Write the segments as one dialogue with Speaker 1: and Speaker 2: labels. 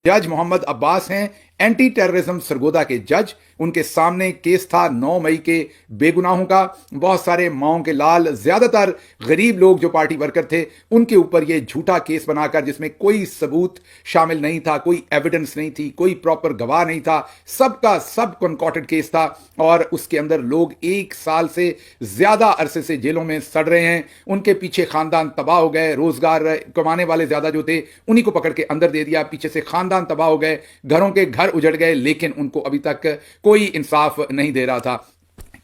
Speaker 1: जज मोहम्मद अब्बास हैं anti terrorism Sargodha के जज। उनके सामने केस था 9 मई के बेगुनाहों का। बहुत सारे माओं के लाल, ज्यादातर गरीब लोग जो पार्टी वर्कर थे, उनके ऊपर यह झूठा केस बनाकर, जिसमें कोई सबूत शामिल नहीं था, कोई एविडेंस नहीं थी, कोई प्रॉपर गवाह नहीं था, सबका सब कॉन्कॉर्डेड केस था। और उसके अंदर लोग 1 साल से ज्यादा अरसे से जेलों में सड़ रहे हैं। उनके पीछे खानदान तबाह हो गए। रोजगार कमाने वाले ज्यादा जो थे, उन्हीं को पकड़ के अंदर दे दिया। पीछे से खानदान तबाह हो गए, घरों के घर उजड़ गए, लेकिन उनको अभी तक कोई इंसाफ नहीं दे रहा था।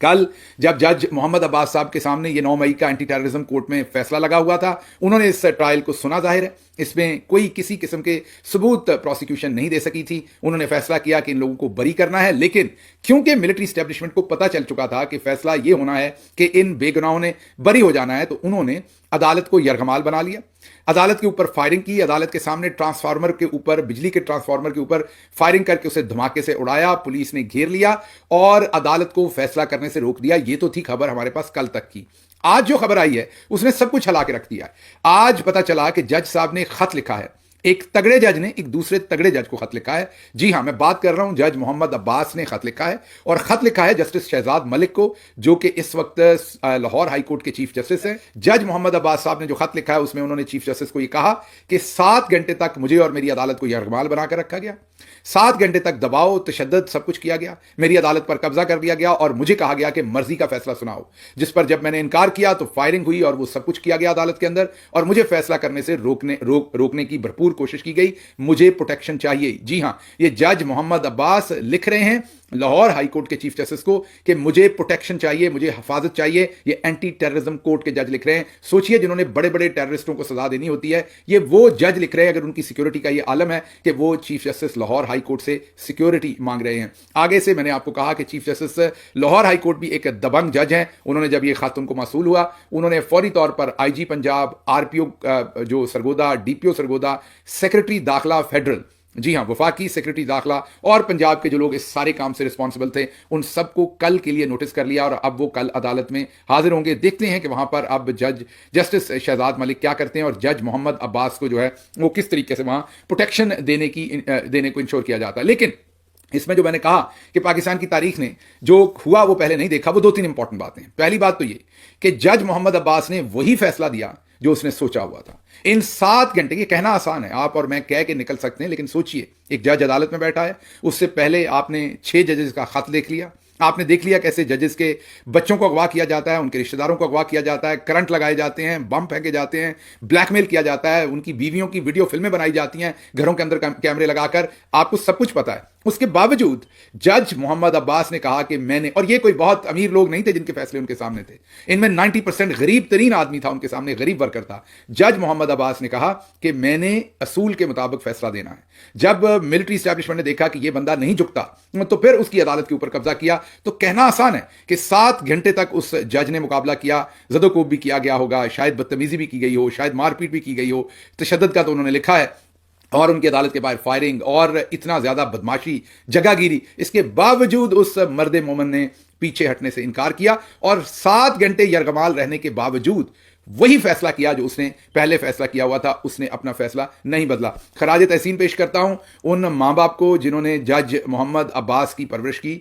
Speaker 1: कल जब जज मोहम्मद अब्बास साहब के सामने ये 9 मई का एंटी टेररिज्म कोर्ट में फैसला लगा हुआ था, उन्होंने इस ट्रायल को सुना। जाहिर है इसमें कोई किसी किस्म के सबूत प्रोसिक्यूशन नहीं दे सकी थी। उन्होंने फैसला किया कि इन लोगों को बरी करना है, लेकिन क्योंकि मिलिट्री स्टैब्लिशमेंट को पता चल चुका था कि फैसला यह होना है कि इन बेगुनाहों ने बरी हो जाना है, तो उन्होंने अदालत को यरगमाल बना लिया। अदालत के ऊपर फायरिंग की। अदालत के सामने ट्रांसफार्मर के ऊपर, बिजली के ट्रांसफार्मर के ऊपर फायरिंग करके उसे धमाके से उड़ाया। पुलिस ने घेर लिया और अदालत को फैसला करने से रोक दिया। ये तो थी खबर हमारे पास कल तक की। आज जो खबर आई है उसने सब कुछ हिला के रख दिया है। आज पता चला कि जज साहब ने खत लिखा है। एक तगड़े जज ने एक दूसरे तगड़े जज को खत लिखा है। जी हां, मैं बात कर रहा हूं जज मोहम्मद अब्बास ने खत लिखा है, और खत लिखा है जस्टिस शहजाद मलिक को, जो कि इस वक्त लाहौर हाई कोर्ट के चीफ जस्टिस हैं। जज मोहम्मद अब्बास साहब ने जो खत लिखा है उसमें उन्होंने चीफ जस्टिस को यह कहा कि 7 घंटे तक मुझे और मेरी अदालत को यरगमाल बनाकर रखा गया। 7 घंटे तक दबाव, तशद्दुद सब कुछ किया गया। मेरी अदालत पर कब्जा कर लिया गया और मुझे कहा गया कि मर्जी का फैसला सुनाओ, जिस पर जब मैंने इनकार किया तो फायरिंग हुई और वो सब कुछ किया गया अदालत के अंदर, और मुझे फैसला करने से रोकने की भरपूर कोशिश की गई। मुझे प्रोटेक्शन चाहिए। जी हां, ये जज मोहम्मद अब्बास लिख रहे हैं लाहौर हाई कोर्ट के चीफ जस्टिस को कि मुझे प्रोटेक्शन चाहिए, मुझे हिफाजत चाहिए। ये एंटी टेररिज्म कोर्ट के जज लिख रहे हैं। सोचिए, जिन्होंने बड़े बड़े टेररिस्टों को सजा देनी होती है, ये वो जज लिख रहे हैं। अगर उनकी सिक्योरिटी का ये आलम है कि वो chief justice Lahore high court से सिक्योरिटी मांग रहे हैं। आगे से मैंने आपको कहा कि chief justice Lahore high court भी एक दबंग जज हैं। उन्होंने जब ये खत उनको मसूल हुआ, उन्होंने फौरी तौर पर आईजी पंजाब, आरपीओ जो सरगोदा, डीपीओ सरगोदा, सेक्रेटरी दाखिला फेडरल, जी हां वफाकी सेक्रेटरी दाखिला, और पंजाब के जो लोग इस सारे काम से रिस्पॉन्सिबल थे, उन सबको कल के लिए नोटिस कर लिया। और अब वो कल अदालत में हाजिर होंगे। देखते हैं कि वहां पर अब जस्टिस शहजाद मलिक क्या करते हैं, और जज मोहम्मद अब्बास को जो है वो किस तरीके से वहां प्रोटेक्शन देने को इंश्योर किया जाता है। लेकिन इसमें जो मैंने कहा कि पाकिस्तान की तारीख ने जो हुआ वो पहले नहीं देखा, वो 2-3 इंपॉर्टेंट बातें हैं। पहली बात तो ये कि जज मोहम्मद अब्बास ने वही फैसला दिया जो उसने सोचा हुआ था। इन 7 घंटे, ये कहना आसान है, आप और मैं कह के निकल सकते हैं, लेकिन सोचिए, एक जज अदालत में बैठा है, उससे पहले आपने 6 जजेस का खत देख लिया। आपने देख लिया कैसे जजेस के बच्चों को अगवा किया जाता है, उनके रिश्तेदारों को अगवा किया जाता है, करंट लगाए जाते हैं, बम फेंके जाते हैं, ब्लैकमेल किया जाता है, उनकी बीवियों की वीडियो फिल्में बनाई जाती हैं घरों के अंदर कैमरे लगाकर। आपको सब कुछ पता है। उसके बावजूद जज मोहम्मद अब्बास ने कहा कि मैंने, और ये कोई बहुत अमीर लोग नहीं थे जिनके फैसले उनके सामने थे, इनमें 90% गरीब तरीन आदमी था उनके सामने, गरीब वर्कर था। जज मोहम्मद अब्बास ने कहा कि मैंने असूल के मुताबिक फैसला देना है। जब मिलिट्री एस्टैब्लिशमेंट ने देखा कि यह बंदा नहीं झुकता, तो फिर उसकी अदालत के ऊपर कब्जा किया। तो कहना आसान है कि 7 घंटे तक उस जज ने मुकाबला किया। जदोकोब भी किया गया होगा, शायद बदतमीजी भी की गई हो, शायद मारपीट भी की गई हो, तशद्दुद का तो उन्होंने लिखा है, और उनकी अदालत के बाहर फायरिंग और इतना ज्यादा बदमाशी, जगहगिरी। इसके बावजूद उस मर्द मोमन ने पीछे हटने से इनकार किया, और 7 घंटे यरगमाल रहने के बावजूद वही फैसला किया जो उसने पहले फैसला किया हुआ था। उसने अपना फैसला नहीं बदला। खराज तहसीन पेश करता हूं उन मां बाप को जिन्होंने जज मोहम्मद अब्बास की परवरिश की।